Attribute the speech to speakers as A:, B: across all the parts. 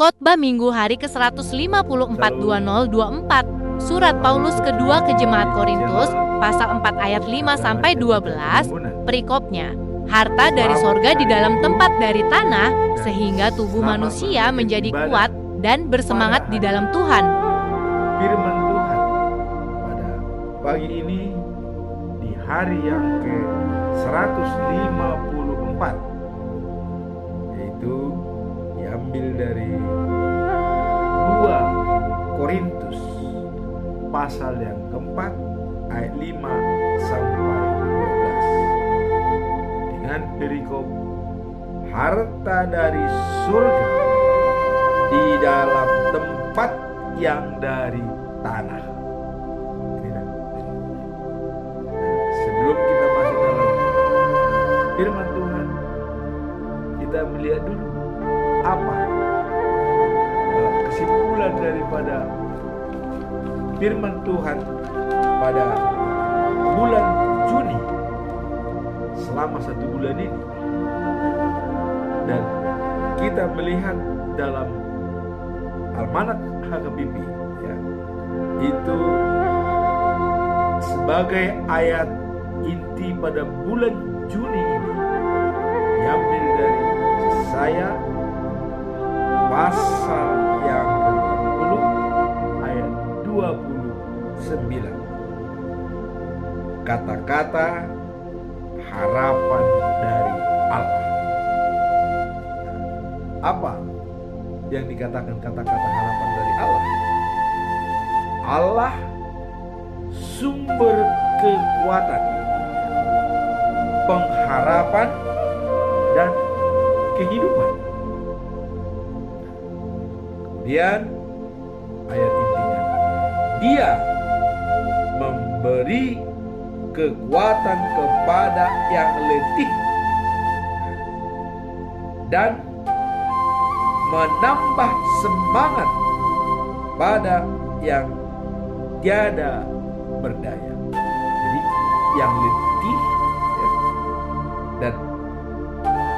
A: Khotbah Minggu hari ke-154 2024. Surat Paulus kedua ke Jemaat Korintus, pasal 4 ayat 5-12, perikopnya. Harta dari sorga di dalam tempat dari tanah, sehingga tubuh manusia menjadi kuat dan bersemangat di dalam Tuhan.
B: Firman Tuhan pada pagi ini di hari yang ke-154, yaitu diambil dari 2 Korintus pasal yang keempat ayat 5-12 dengan perikop harta dari surga di dalam tempat yang dari tanah. Sebelum kita masuk dalam firman Tuhan, kita melihat dulu apa kesimpulan daripada firman Tuhan pada bulan Juni selama 1 bulan ini. Dan kita melihat dalam Almanak HKBP, ya, itu sebagai ayat inti pada bulan Juni ini diambil dari Yesaya pasal yang ke-40 ayat 29. Kata-kata harapan dari Allah. Apa yang dikatakan kata-kata harapan dari Allah? Allah sumber kekuatan, pengharapan, dan kehidupan. Kemudian ayat intinya, Dia memberi kekuatan kepada yang letih dan menambah semangat pada yang tiada berdaya. Jadi yang letih, ya, dan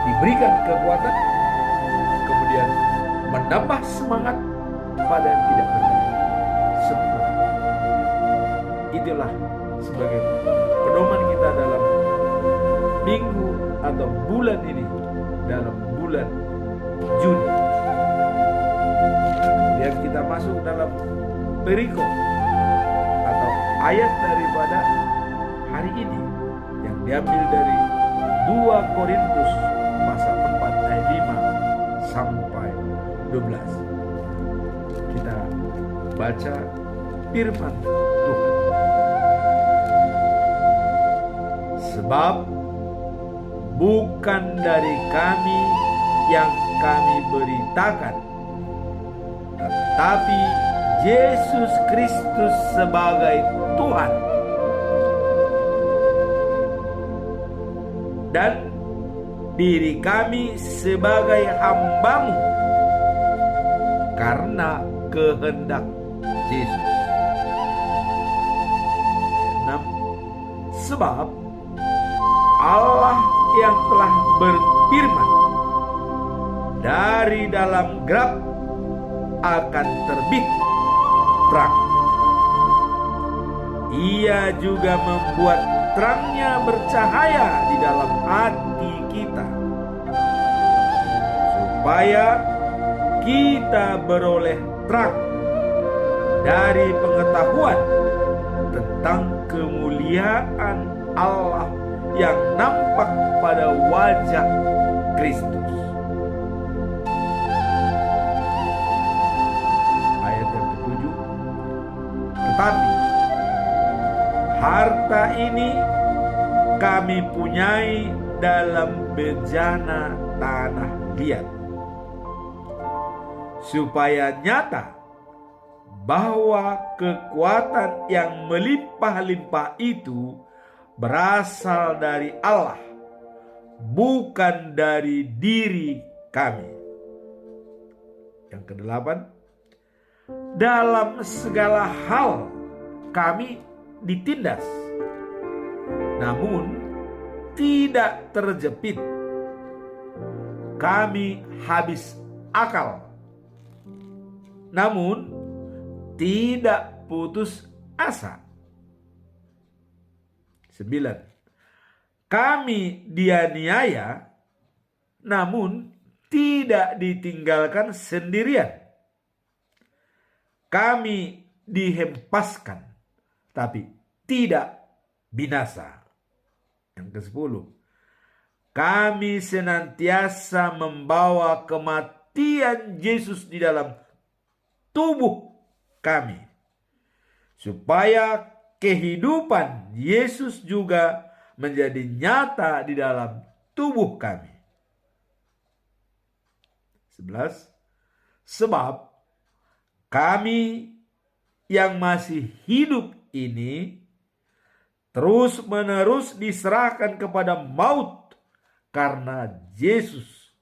B: diberikan kekuatan, kemudian menambah semangat pada yang tidak berdaya. Sempurna. Itulah sebagai pedoman kita dalam minggu atau bulan ini, dalam bulan Juni. Kemudian kita masuk dalam perikop atau ayat daripada hari ini yang diambil dari 2 Korintus pasal 4 ayat 5-12. Kita baca firman Tuhan. Sebab bukan dari kami yang kami beritakan, tetapi Yesus Kristus sebagai Tuhan, dan diri kami sebagai hamba-Mu karena kehendak Yesus. 6. Sebab Allah yang telah berfirman, dari dalam gelap akan terbit terang. Ia juga membuat terangnya bercahaya di dalam hati kita, supaya kita beroleh terang dari pengetahuan tentang kemuliaan Allah yang nampak pada wajah Kristus. Ayat yang ke-7. Tetapi harta ini kami punyai dalam bejana tanah liat, supaya nyata bahwa kekuatan yang melimpah-limpah itu berasal dari Allah, bukan dari diri kami. Yang ke-8, dalam segala hal kami ditindas, namun tidak terjepit. Kami habis akal, namun tidak putus asa. 9. Kami dianiaya, namun tidak ditinggalkan sendirian. Kami dihempaskan, tapi tidak binasa. Yang ke-10. Kami senantiasa membawa kematian Yesus di dalam tubuh kami, supaya kehidupan Yesus juga menjadi nyata di dalam tubuh kami. 11. Sebab kami yang masih hidup ini terus-menerus diserahkan kepada maut karena Yesus,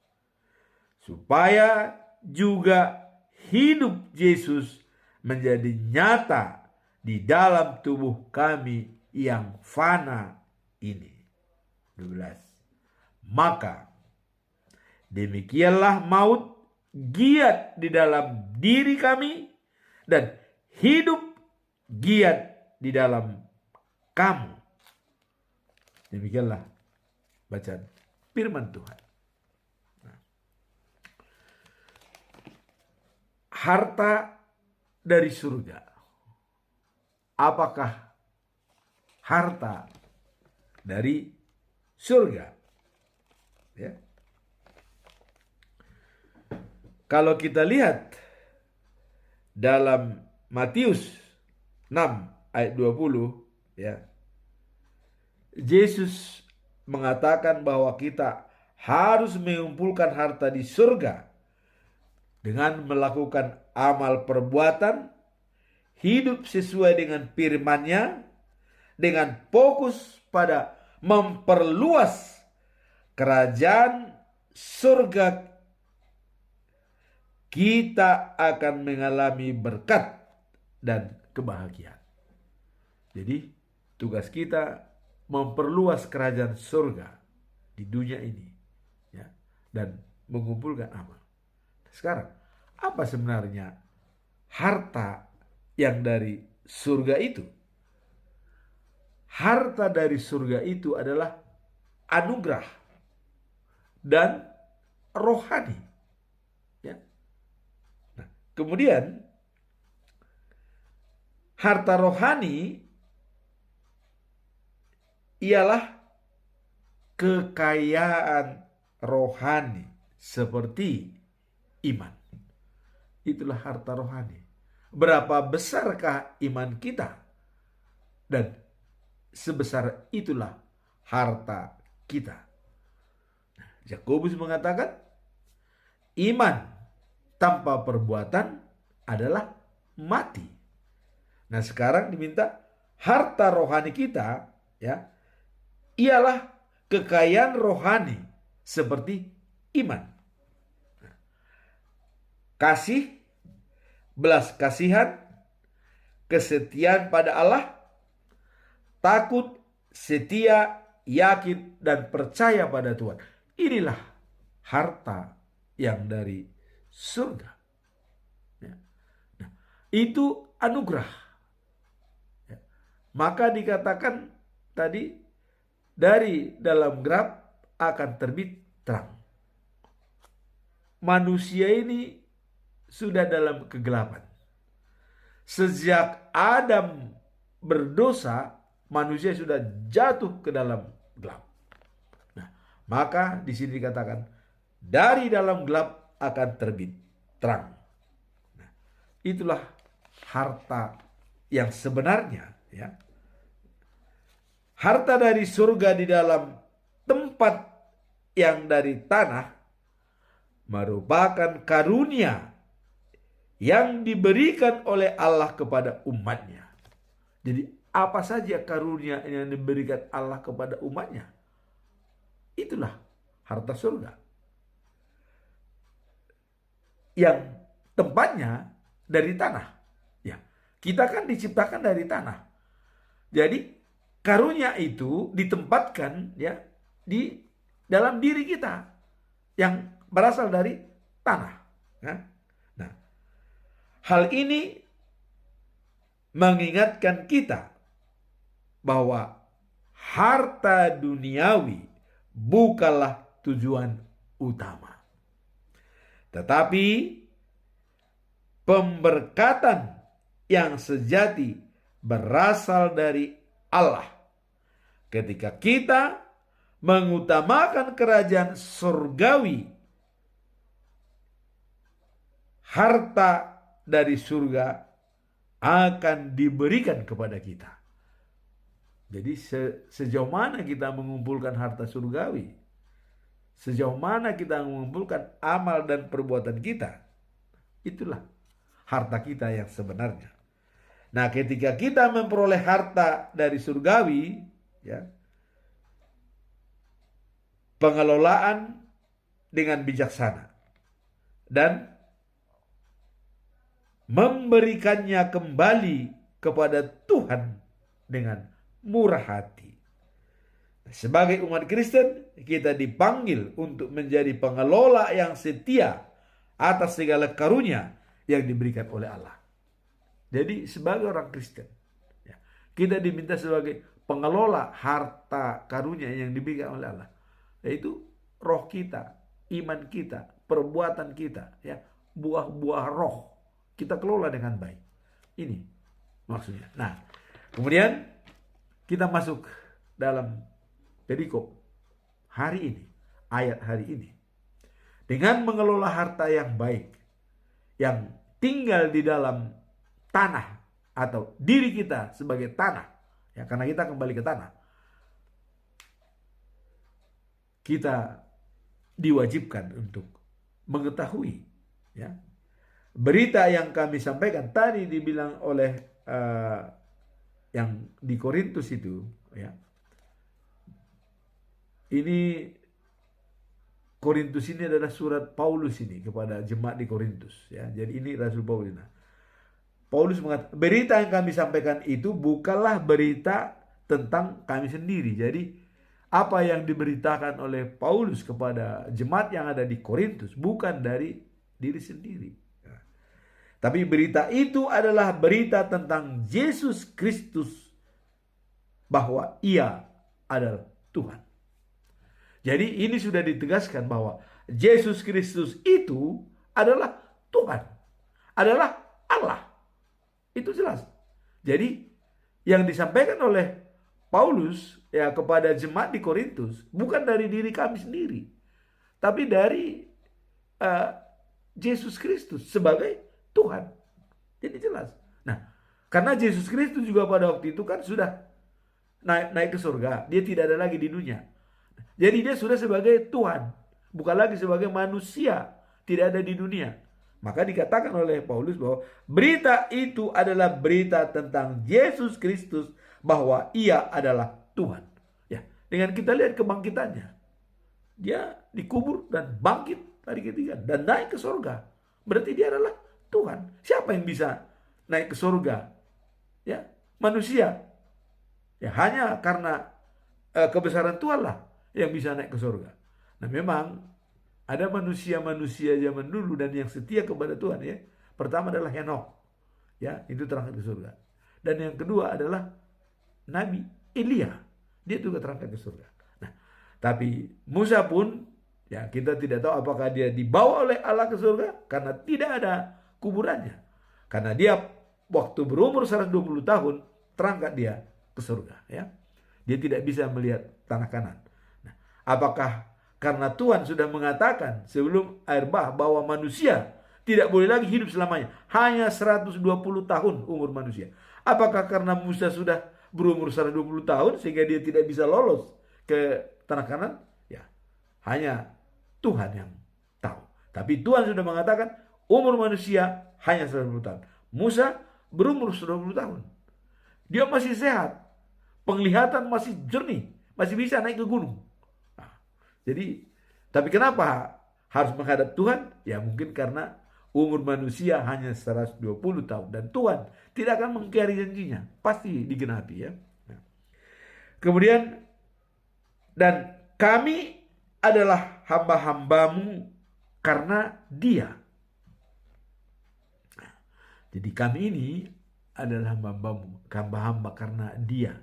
B: supaya juga hidup Yesus menjadi nyata di dalam tubuh kami yang fana ini. 12. Maka demikianlah maut giat di dalam diri kami, dan hidup giat di dalam kamu. Demikianlah bacaan firman Tuhan. Harta dari surga. Apakah harta dari surga? Ya. Kalau kita lihat dalam Matius 6 ayat 20, ya, Yesus mengatakan bahwa kita harus mengumpulkan harta di surga dengan melakukan amal perbuatan, hidup sesuai dengan firman-Nya, dengan fokus pada memperluas kerajaan surga. Kita akan mengalami berkat dan kebahagiaan. Jadi tugas kita memperluas kerajaan surga di dunia ini, ya, dan mengumpulkan amal. Sekarang, apa sebenarnya harta yang dari surga itu? Harta dari surga itu adalah anugerah dan rohani. Ya. Nah, kemudian harta rohani ialah kekayaan rohani seperti iman. Itulah harta rohani. Berapa besarkah iman kita? Dan sebesar itulah harta kita. Yakobus mengatakan, iman tanpa perbuatan adalah mati. Nah, sekarang diminta harta rohani kita, ya, ialah kekayaan rohani seperti iman, kasih, belas kasihan, kesetiaan pada Allah, takut, setia, yakin, dan percaya pada Tuhan. Inilah harta yang dari surga. Ya. Nah, itu anugerah. Ya. Maka dikatakan tadi, dari dalam gelap akan terbit terang. Manusia ini sudah dalam kegelapan. Sejak Adam berdosa, manusia sudah jatuh ke dalam gelap. Nah, maka di sini dikatakan dari dalam gelap akan terbit terang. Nah, itulah harta yang sebenarnya, ya. Harta dari surga di dalam tempat yang dari tanah merupakan karunia yang diberikan oleh Allah kepada umatnya. Jadi apa saja karunia yang diberikan Allah kepada umatnya? Itulah harta surga. Yang tempatnya dari tanah. Ya, kita kan diciptakan dari tanah. Jadi karunia itu ditempatkan, ya, di dalam diri kita yang berasal dari tanah. Ya. Nah, hal ini mengingatkan kita bahwa harta duniawi bukanlah tujuan utama. Tetapi pemberkatan yang sejati berasal dari Allah. Ketika kita mengutamakan kerajaan surgawi, harta dari surga akan diberikan kepada kita. Jadi sejauh mana kita mengumpulkan harta surgawi, sejauh mana kita mengumpulkan amal dan perbuatan kita, itulah harta kita yang sebenarnya. Nah, ketika kita memperoleh harta dari surgawi, ya, pengelolaan dengan bijaksana dan memberikannya kembali kepada Tuhan dengan murah hati. Sebagai umat Kristen, kita dipanggil untuk menjadi pengelola yang setia atas segala karunia yang diberikan oleh Allah. Jadi sebagai orang Kristen, ya, kita diminta sebagai pengelola harta karunia yang diberikan oleh Allah, yaitu roh kita, iman kita, perbuatan kita, ya, buah-buah roh kita kelola dengan baik. Ini maksudnya. Nah, kemudian kita masuk dalam perikop hari ini, ayat hari ini. Dengan mengelola harta yang baik, yang tinggal di dalam tanah atau diri kita sebagai tanah, ya, karena kita kembali ke tanah, kita diwajibkan untuk mengetahui, ya, berita yang kami sampaikan tadi dibilang oleh yang di Korintus itu, ya. Ini Korintus ini adalah surat Paulus ini kepada jemaat di Korintus, ya. Jadi ini Rasul Paulus. Nah, Paulus mengatakan, berita yang kami sampaikan itu bukanlah berita tentang kami sendiri. Jadi apa yang diberitakan oleh Paulus kepada jemaat yang ada di Korintus bukan dari diri sendiri. Tapi berita itu adalah berita tentang Yesus Kristus, bahwa Ia adalah Tuhan. Jadi ini sudah ditegaskan bahwa Yesus Kristus itu adalah Tuhan, adalah Allah. Itu jelas. Jadi yang disampaikan oleh Paulus, ya, kepada jemaat di Korintus bukan dari diri kami sendiri, tapi dari Yesus Kristus sebagai Tuhan. Jadi jelas. Nah, karena Yesus Kristus juga pada waktu itu kan sudah naik ke surga, dia tidak ada lagi di dunia. Jadi dia sudah sebagai Tuhan, bukan lagi sebagai manusia, tidak ada di dunia. Maka dikatakan oleh Paulus bahwa berita itu adalah berita tentang Yesus Kristus, bahwa Ia adalah Tuhan. Ya, dengan kita lihat kebangkitannya, dia dikubur dan bangkit hari ketiga dan naik ke surga. Berarti dia adalah Tuhan. Siapa yang bisa naik ke surga? Ya, manusia. Ya, hanya karena kebesaran Tuhan lah yang bisa naik ke surga. Nah, memang ada manusia-manusia zaman dulu dan yang setia kepada Tuhan, ya. Pertama adalah Henokh. Ya, itu terangkat ke surga. Dan yang kedua adalah Nabi Elia. Dia juga terangkat ke surga. Nah, tapi Musa pun, ya, kita tidak tahu apakah dia dibawa oleh Allah ke surga karena tidak ada kuburannya. Karena dia waktu berumur 120 tahun terangkat dia ke surga, ya. Dia tidak bisa melihat tanah Kanan. Nah, apakah karena Tuhan sudah mengatakan sebelum air bah bahwa manusia tidak boleh lagi hidup selamanya, hanya 120 tahun umur manusia. Apakah karena Musa sudah berumur 120 tahun sehingga dia tidak bisa lolos ke tanah Kanan? Ya, hanya Tuhan yang tahu. Tapi Tuhan sudah mengatakan umur manusia hanya 120 tahun. Musa berumur 120 tahun. Dia masih sehat, penglihatan masih jernih, masih bisa naik ke gunung. Nah, jadi, tapi kenapa harus menghadap Tuhan? Ya mungkin karena umur manusia hanya 120 tahun. Dan Tuhan tidak akan mengingkari janjinya. Pasti digenapi, ya. Nah. Kemudian, dan kami adalah hamba-hambamu karena Dia. Nah, Jadi kami ini adalah hamba-Mu, hamba-hamba karena Dia,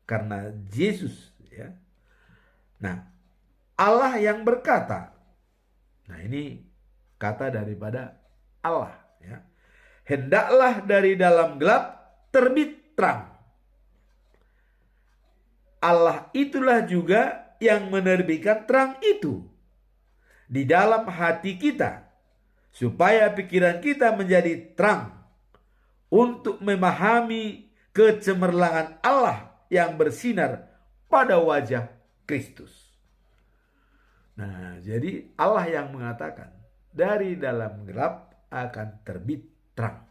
B: karena Yesus, ya. Nah, Allah yang berkata. Nah, ini kata daripada Allah, ya. Hendaklah dari dalam gelap terbit terang. Allah itulah juga yang menerbitkan terang itu di dalam hati kita, supaya pikiran kita menjadi terang untuk memahami kecemerlangan Allah yang bersinar pada wajah Kristus. Nah, jadi Allah yang mengatakan dari dalam gelap akan terbit terang.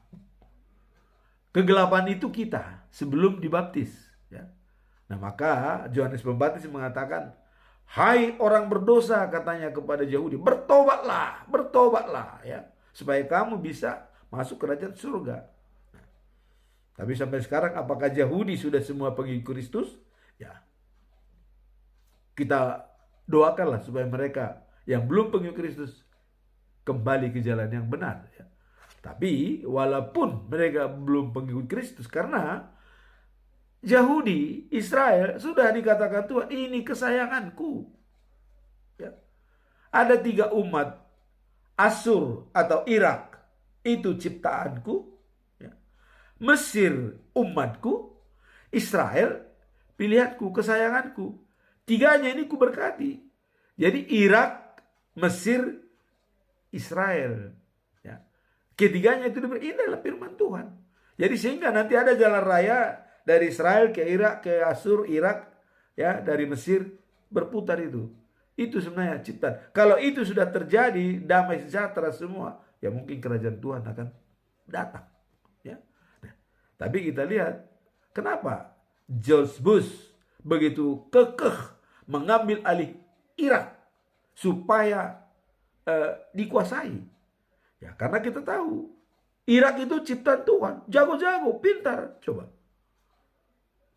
B: Kegelapan itu kita sebelum dibaptis, ya. Nah, maka Yohanes Pembaptis mengatakan, hai orang berdosa, katanya kepada Yahudi, bertobatlah, bertobatlah, ya, supaya kamu bisa masuk kerajaan surga. Nah, tapi sampai sekarang apakah Yahudi sudah semua pengikut Kristus? Ya, kita doakanlah supaya mereka yang belum pengikut Kristus kembali ke jalan yang benar, ya. Tapi walaupun mereka belum pengikut Kristus, karena Yahudi, Israel sudah dikatakan Tuhan, ini kesayanganku, ya. Ada 3 umat, Asyur atau Irak itu ciptaanku, ya. Mesir umatku, Israel pilihanku, kesayanganku. 3-nya ini kuberkati. Jadi Irak, Mesir, Israel, ya. Ketiganya itu ini adalah firman Tuhan. Jadi sehingga nanti ada jalan raya dari Israel ke Irak, ke Asyur, Irak, ya, dari Mesir, berputar itu. Itu sebenarnya ciptaan. Kalau itu sudah terjadi, damai sejahtera semua, ya mungkin kerajaan Tuhan akan datang, ya. Nah, tapi kita lihat kenapa George Bush begitu kekeh mengambil alih Irak supaya dikuasai. Ya, karena kita tahu Irak itu ciptaan Tuhan, jago-jago, pintar. Coba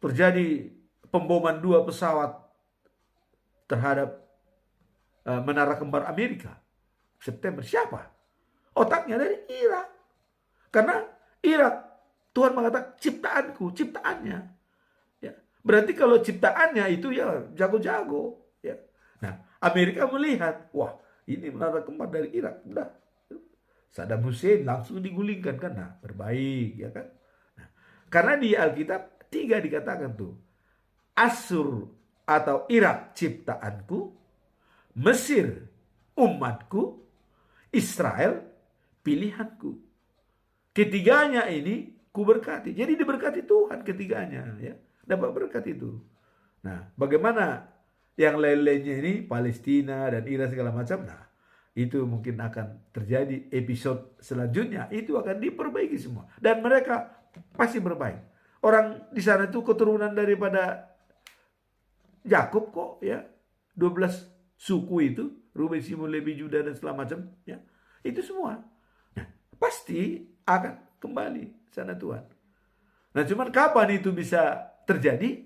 B: terjadi pemboman 2 pesawat terhadap menara kembar Amerika September. Siapa? Otaknya dari Irak. Karena Irak, Tuhan mengatakan ciptaanku, ciptaannya. Berarti kalau ciptaannya itu ya jago-jago, ya. Nah, Amerika melihat, wah, ini menara kembar dari Irak, udah. Saddam Hussein langsung digulingkan kan, nah, terbaik, ya kan. Nah, karena di Alkitab 3 dikatakan tuh, Asyur atau Irak ciptaanku, Mesir umatku, Israel pilihanku. Ketiganya ini kuberkati. Jadi diberkati Tuhan ketiganya, ya. Dapat berkat itu. Nah, bagaimana yang lain-lainnya ini, Palestina dan Iran segala macam, nah, itu mungkin akan terjadi episode selanjutnya. Itu akan diperbaiki semua. Dan mereka pasti berbaik. Orang di sana itu keturunan daripada Yakub kok, ya. 12 suku itu, Ruben, Simon, Levi, Juda dan segala macam, ya. Itu semua. Nah, pasti akan kembali sana Tuhan. Nah, cuman kapan itu bisa terjadi?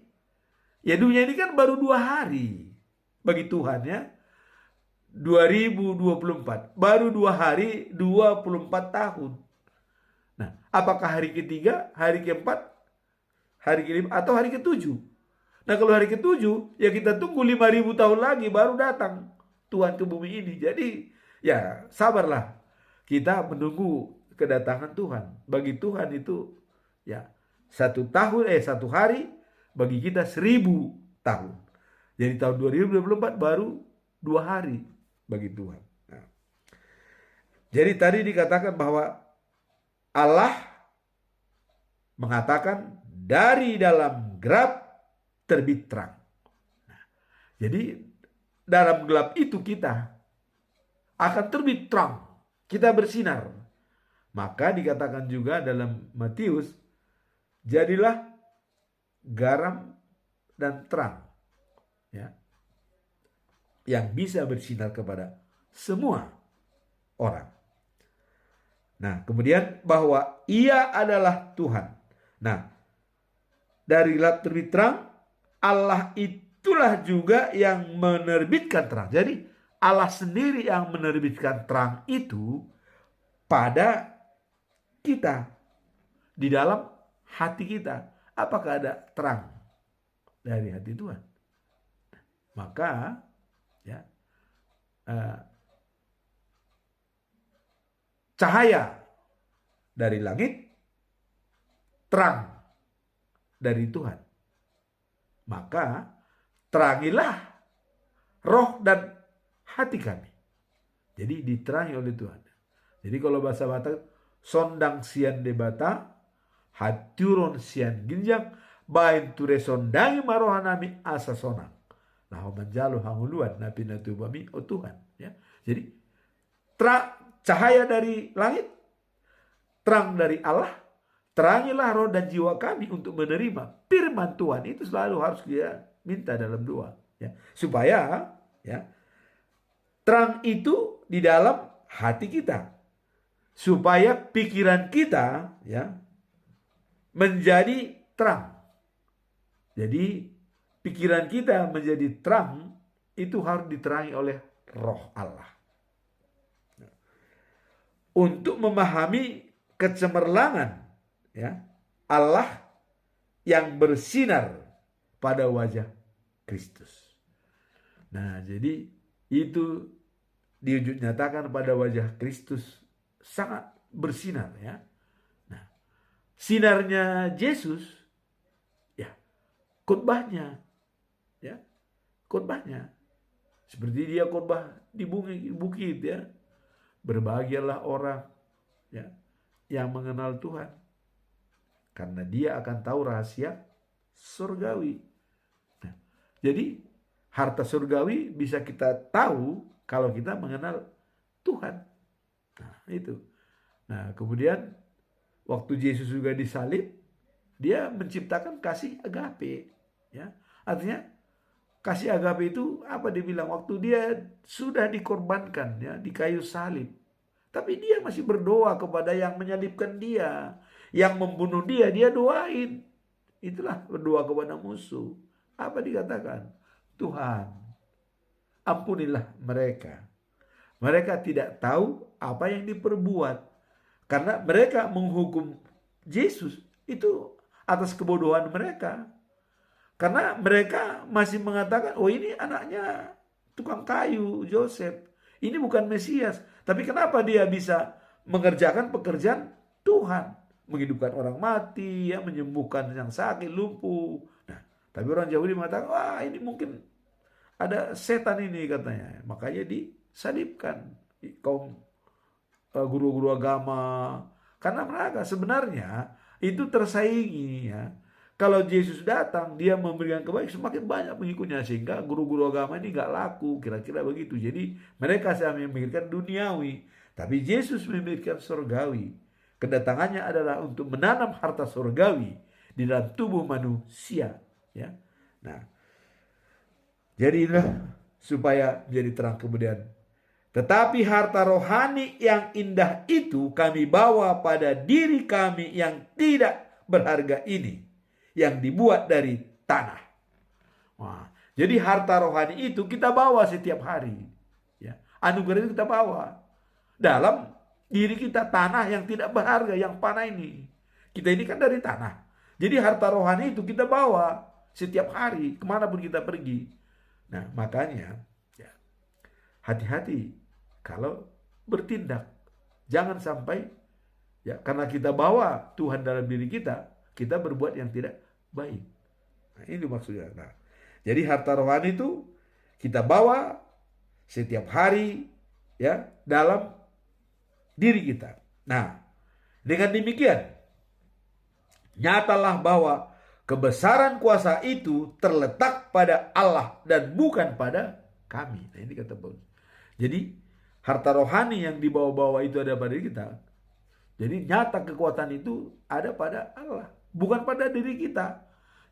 B: Ya, dunia ini kan baru 2 hari bagi Tuhan, ya. 2024 baru 2 hari 24 tahun. Nah, apakah hari ketiga, hari keempat, hari kelima, atau hari ke-7? Nah, kalau hari ke-7 ya kita tunggu 5.000 tahun lagi baru datang Tuhan ke bumi ini. Jadi ya sabarlah, kita menunggu kedatangan Tuhan. Bagi Tuhan itu ya 1 hari bagi kita 1.000 tahun. Jadi tahun 2024 baru 2 hari bagi Tuhan. Nah, jadi tadi dikatakan bahwa Allah mengatakan dari dalam gelap terbit terang. Nah, jadi dalam gelap itu kita akan terbit terang. Kita bersinar. Maka dikatakan juga dalam Matius, jadilah garam dan terang, ya, yang bisa bersinar kepada semua orang. Nah, kemudian bahwa Ia adalah Tuhan. Nah, dari gelap terbit terang, Allah itulah juga yang menerbitkan terang. Jadi Allah sendiri yang menerbitkan terang itu pada kita, di dalam hati kita. Apakah ada terang dari hati Tuhan? Maka ya, cahaya dari langit, terang dari Tuhan. Maka terangilah roh dan hati kami. Jadi diterangi oleh Tuhan. Jadi kalau bahasa Batak, sondang sian debata, haturon sian ginjang, bain ture sondangi marohanami asa sonang. Nah, manjalo hanguluan napi natubami oh Tuhan. Ya. Jadi cahaya dari langit, terang dari Allah, terangilah roh dan jiwa kami untuk menerima firman Tuhan. Itu selalu harus dia minta dalam doa. Ya. Supaya ya, terang itu di dalam hati kita. Supaya pikiran kita ya menjadi terang. Jadi pikiran kita menjadi terang itu harus diterangi oleh roh Allah. Untuk memahami kecemerlangan ya Allah yang bersinar pada wajah Kristus. Nah, jadi itu dinyatakan pada wajah Kristus sangat bersinar ya. Nah, sinarnya Yesus ya khotbahnya ya. Khotbahnya seperti dia khotbah di bukit ya. Berbahagialah orang ya yang mengenal Tuhan karena dia akan tahu rahasia surgawi. Nah, jadi harta surgawi bisa kita tahu kalau kita mengenal Tuhan. Nah, itu. Nah, kemudian waktu Yesus juga disalib, dia menciptakan kasih agape, ya. Artinya kasih agape itu apa dibilang waktu dia sudah dikorbankan ya di kayu salib. Tapi dia masih berdoa kepada yang menyalibkan dia, yang membunuh dia doain. Itulah berdoa kepada musuh. Apa dikatakan? Tuhan, ampunilah mereka. Mereka tidak tahu apa yang diperbuat. Karena mereka menghukum Yesus itu atas kebodohan mereka. Karena mereka masih mengatakan, oh ini anaknya tukang kayu, Yosef. Ini bukan Mesias. Tapi kenapa dia bisa mengerjakan pekerjaan Tuhan? Menghidupkan orang mati, ya, menyembuhkan yang sakit, lumpuh. Nah, tapi orang Yahudi mengatakan, wah ini mungkin ada setan ini katanya. Makanya disalibkan kaum guru-guru agama. Karena mereka sebenarnya itu tersaingi ya. Kalau Yesus datang, dia memberikan kebaikan, semakin banyak pengikutnya. Sehingga guru-guru agama ini gak laku, kira-kira begitu. Jadi mereka sedang memikirkan duniawi. Tapi Yesus memikirkan surgawi. Kedatangannya adalah untuk menanam harta surgawi di dalam tubuh manusia. Ya. Nah, jadilah supaya menjadi terang kemudian. Tetapi harta rohani yang indah itu kami bawa pada diri kami yang tidak berharga ini, yang dibuat dari tanah. Wah, jadi harta rohani itu kita bawa setiap hari. Ya, anugerah itu kita bawa dalam diri kita, tanah yang tidak berharga, yang panah ini. Kita ini kan dari tanah. Jadi harta rohani itu kita bawa setiap hari kemanapun kita pergi. Nah, makanya ya, hati-hati kalau bertindak. Jangan sampai ya karena kita bawa Tuhan dalam diri kita, kita berbuat yang tidak baik. Nah, ini maksudnya. Nah, jadi harta rohani itu kita bawa setiap hari ya dalam diri kita. Nah, dengan demikian nyatalah bahwa kebesaran kuasa itu terletak pada Allah dan bukan pada kami. Nah, ini kata Paulus. Jadi harta rohani yang dibawa-bawa itu ada pada kita. Jadi nyata kekuatan itu ada pada Allah, bukan pada diri kita.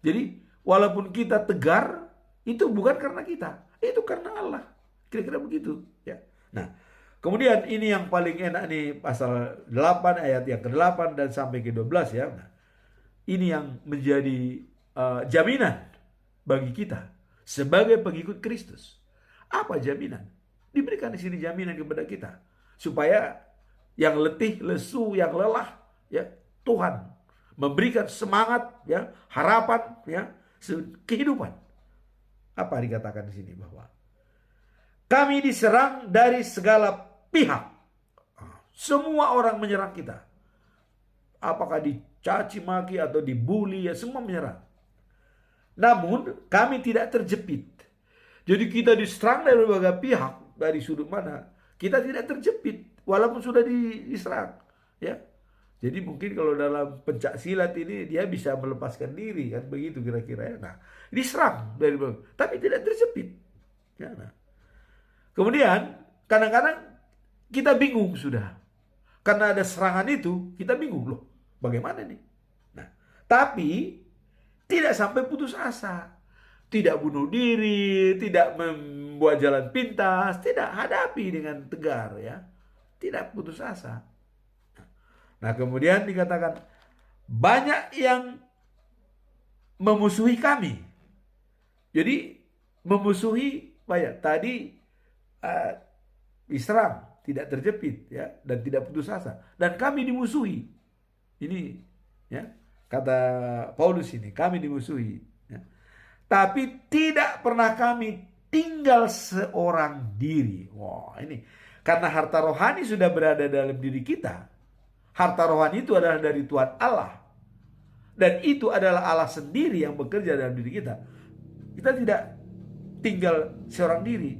B: Jadi walaupun kita tegar, itu bukan karena kita, itu karena Allah. Kira-kira begitu ya. Nah, kemudian ini yang paling enak nih, pasal 8 ayat yang ke-8 dan sampai ke-12 ya. Nah, ini yang menjadi jaminan bagi kita sebagai pengikut Kristus. Apa jaminan? Diberikan di sini jaminan kepada kita supaya yang letih, lesu, yang lelah ya, Tuhan memberikan semangat, ya, harapan, ya, kehidupan. Apa dikatakan di sini? Bahwa kami diserang dari segala pihak. Semua orang menyerang kita. Apakah dicaci maki atau dibully, ya semua menyerang. Namun kami tidak terjepit. Jadi kita diserang dari berbagai pihak, dari sudut mana, kita tidak terjepit walaupun sudah diserang, ya. Jadi mungkin kalau dalam pencak silat ini dia bisa melepaskan diri, kan begitu kira-kira, ya. Nah, diserang dari berbagai, tapi tidak terjepit. Ya, nah. Kemudian kadang-kadang kita bingung sudah. Karena ada serangan itu, kita bingung loh. Bagaimana nih? Nah, tapi tidak sampai putus asa. Tidak bunuh diri, tidak membuat jalan pintas, tidak, hadapi dengan tegar, ya. Tidak putus asa. Nah, kemudian dikatakan banyak yang memusuhi kami. Jadi memusuhi banyak. Tadi diserang, tidak terjepit, ya, dan tidak putus asa. Dan kami dimusuhi. Ini, ya, kata Paulus ini, kami dimusuhi, ya. Tapi tidak pernah kami tinggal seorang diri. Wah, ini karena harta rohani sudah berada dalam diri kita. Harta rohani itu adalah dari Tuhan Allah. Dan itu adalah Allah sendiri yang bekerja dalam diri kita. Kita tidak tinggal seorang diri,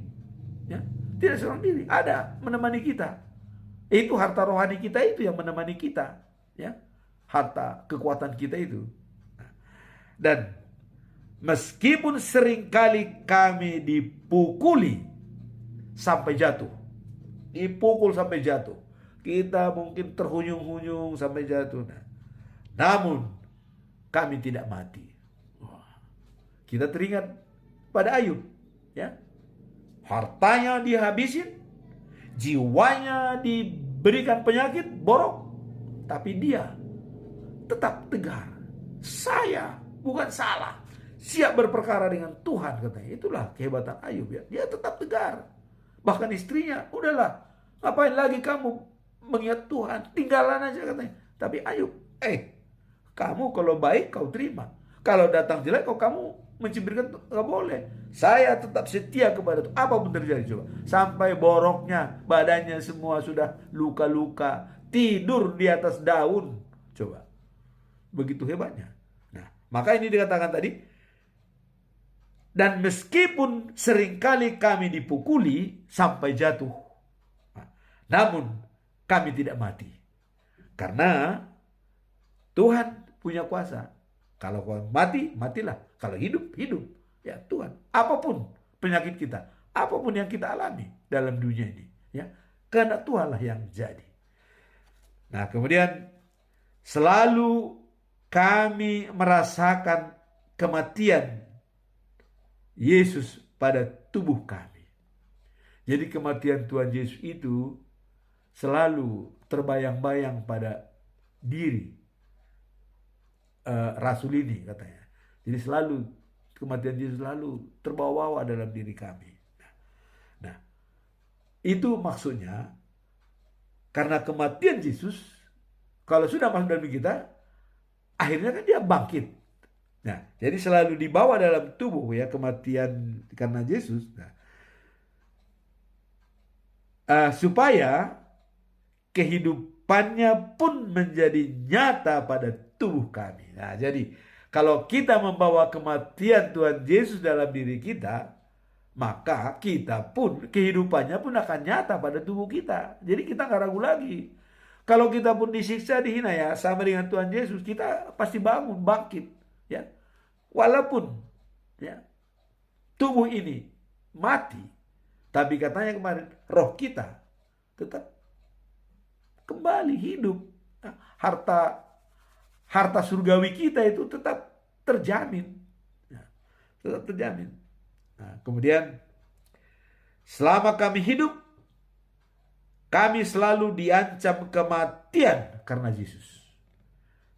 B: ya. Tidak seorang diri, ada menemani kita. Itu harta rohani kita itu yang menemani kita, ya. Harta kekuatan kita itu. Dan meskipun seringkali kami dipukuli sampai jatuh. Dipukul sampai jatuh. Kita mungkin terhuyung-huyung sampai jatuh. Nah, namun kami tidak mati. Wah, kita teringat pada Ayub, ya. Hartanya dihabisin, jiwanya diberikan penyakit borok, tapi dia tetap tegar. Saya bukan salah, siap berperkara dengan Tuhan, katanya. Itulah kehebatan Ayub, ya. Dia tetap tegar. Bahkan istrinya, udahlah, ngapain lagi kamu mengingat Tuhan, tinggalan aja, katanya. Tapi Ayub, kamu kalau baik kau terima, kalau datang jelek kau kamu mencibirkan, nggak boleh. Saya tetap setia kepada Tuhan, apapun terjadi, coba. Sampai boroknya, badannya semua sudah luka-luka, tidur di atas daun, coba. Begitu hebatnya. Nah, maka ini dikatakan tadi, dan meskipun seringkali kami dipukuli sampai jatuh, namun kami tidak mati. Karena Tuhan punya kuasa. Kalau kau mati, matilah. Kalau hidup, hidup. Ya Tuhan. Apapun penyakit kita, apapun yang kita alami dalam dunia ini, ya, karena Tuhanlah yang jadi. Nah, kemudian selalu kami merasakan kematian Yesus pada tubuh kami. Jadi kematian Tuhan Yesus itu selalu terbayang-bayang pada diri Rasul ini, katanya. Jadi selalu kematian Yesus selalu terbawa-bawa dalam diri kami. Nah, itu maksudnya karena kematian Yesus, kalau sudah masuk dalam kita, akhirnya kan dia bangkit. Nah, jadi selalu dibawa dalam tubuh, ya, kematian karena Yesus. Nah, supaya kehidupannya pun menjadi nyata pada tubuh kami. Nah, jadi kalau kita membawa kematian Tuhan Yesus dalam diri kita, maka kita pun, kehidupannya pun akan nyata pada tubuh kita. Jadi kita nggak ragu lagi. Kalau kita pun disiksa, dihina, ya, sama dengan Tuhan Yesus, kita pasti bangun, bangkit, ya. Walaupun, ya, tubuh ini mati, tapi katanya kemarin roh kita tetap kembali hidup. Nah, harta surgawi kita itu tetap terjamin. Nah, tetap terjamin. Nah, kemudian selama kami hidup, kami selalu diancam kematian karena Yesus.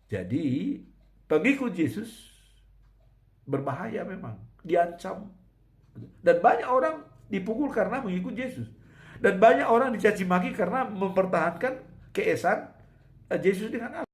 B: Jadi pengikut Yesus berbahaya memang, diancam. Dan banyak orang dipukul karena mengikut Yesus. Dan banyak orang dicaci maki karena mempertahankan keesaan Yesus dengan Allah.